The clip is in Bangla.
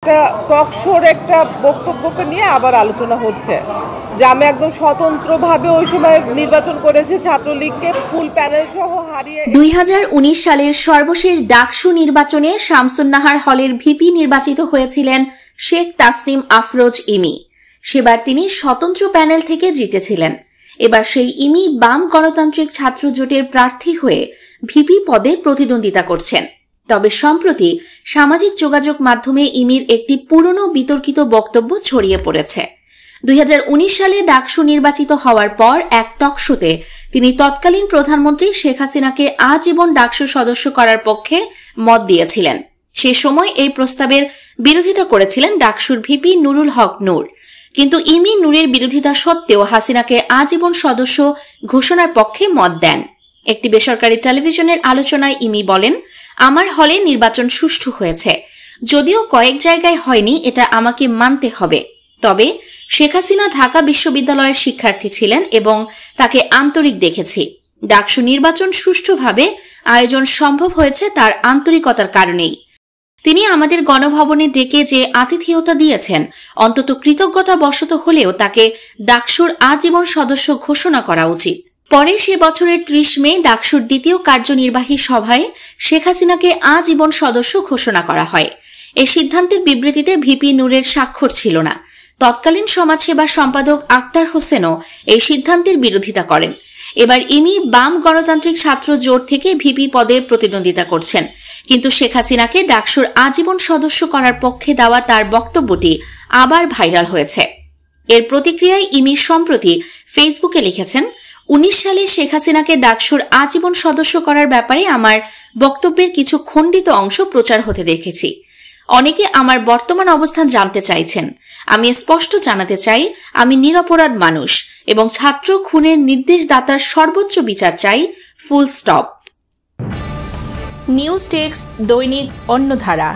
একটা টক শোর একটা বক্তব্যকে নিয়ে আবার আলোচনা হচ্ছে যে আমি একদম স্বতন্ত্রভাবে ওই সময় নির্বাচন করেছি, ছাত্রলীগকে ফুল প্যানেল সহ হারিয়ে। 2019 সালের সর্বশেষ ডাকসু নির্বাচনে শামসুন্নাহার হলের ভিপি নির্বাচিত হয়েছিলেন শেখ তাসনিম আফরোজ ইমি। সেবার তিনি স্বতন্ত্র প্যানেল থেকে জিতেছিলেন। এবার সেই ইমি বাম গণতান্ত্রিক ছাত্র জোটের প্রার্থী হয়ে ভিপি পদে প্রতিদ্বন্দ্বিতা করছেন। তবে সম্প্রতি সামাজিক যোগাযোগ মাধ্যমে ইমির একটি পুরনো বিতর্কিত বক্তব্য ছড়িয়ে পড়েছে। 2019 সালে ডাকসু নির্বাচিত হওয়ার পর এক টকশোতে তিনি তৎকালীন প্রধানমন্ত্রী শেখ হাসিনাকে আজীবন ডাকসু সদস্য করার পক্ষে মত দিয়েছিলেন। সে সময় এই প্রস্তাবের বিরোধিতা করেছিলেন ডাকসুর ভিপি নুরুল হক নূর। কিন্তু ইমি নূরের বিরোধিতা সত্ত্বেও হাসিনাকে আজীবন সদস্য ঘোষণার পক্ষে মত দেন। একটি বেসরকারি টেলিভিশনের আলোচনায় ইমি বলেন, আমার হলে নির্বাচন সুষ্ঠু হয়েছে, যদিও কয়েক জায়গায় হয়নি, এটা আমাকে মানতে হবে। তবে শেখ হাসিনা ঢাকা বিশ্ববিদ্যালয়ের শিক্ষার্থী ছিলেন এবং তাকে আন্তরিক দেখেছি। ডাকসু নির্বাচন সুষ্ঠুভাবে আয়োজন সম্ভব হয়েছে তার আন্তরিকতার কারণেই। তিনি আমাদের গণভবনে ডেকে যে আতিথেয়তা দিয়েছেন, অন্তত কৃতজ্ঞতা বশত হলেও তাকে ডাকসুর আজীবন সদস্য ঘোষণা করা উচিত। পরে সে বছরের 30 মে ডাকসুর দ্বিতীয় কার্যনির্বাহী সভায় শেখ হাসিনাকে আজীবন সদস্য ঘোষণা করা হয়। এই সিদ্ধান্তের বিবৃতিতে ভিপি নূরের স্বাক্ষর ছিল না। তৎকালীন সমাজসেবা সম্পাদক আক্তার হোসেনও এই সিদ্ধান্তের বিরোধিতা করেন। এবার ইমি বাম গণতান্ত্রিক ছাত্র জোট থেকে ভিপি পদে প্রতিদ্বন্দ্বিতা করছেন। কিন্তু শেখ হাসিনাকে ডাকসুর আজীবন সদস্য করার পক্ষে দেওয়া তার বক্তব্যটি আবার ভাইরাল হয়েছে। এর প্রতিক্রিয়ায় ইমি সম্প্রতি ফেসবুকে লিখেছেন, 19 সালে শেখ হাসিনাকে ডাকসুর আজীবন সদস্য করার ব্যাপারে আমার বক্তব্যের কিছু খণ্ডিত অংশ প্রচার হতে দেখেছি। অনেকে আমার বর্তমান অবস্থান জানতে চাইছেন। আমি স্পষ্ট জানাতে চাই, আমি নিরপরাধ মানুষ এবং ছাত্র খুনের নির্দেশদাতার সর্বোচ্চ বিচার চাই, ফুল স্টপ। নিউজ টেক্সট, দৈনিক অন্যধারা।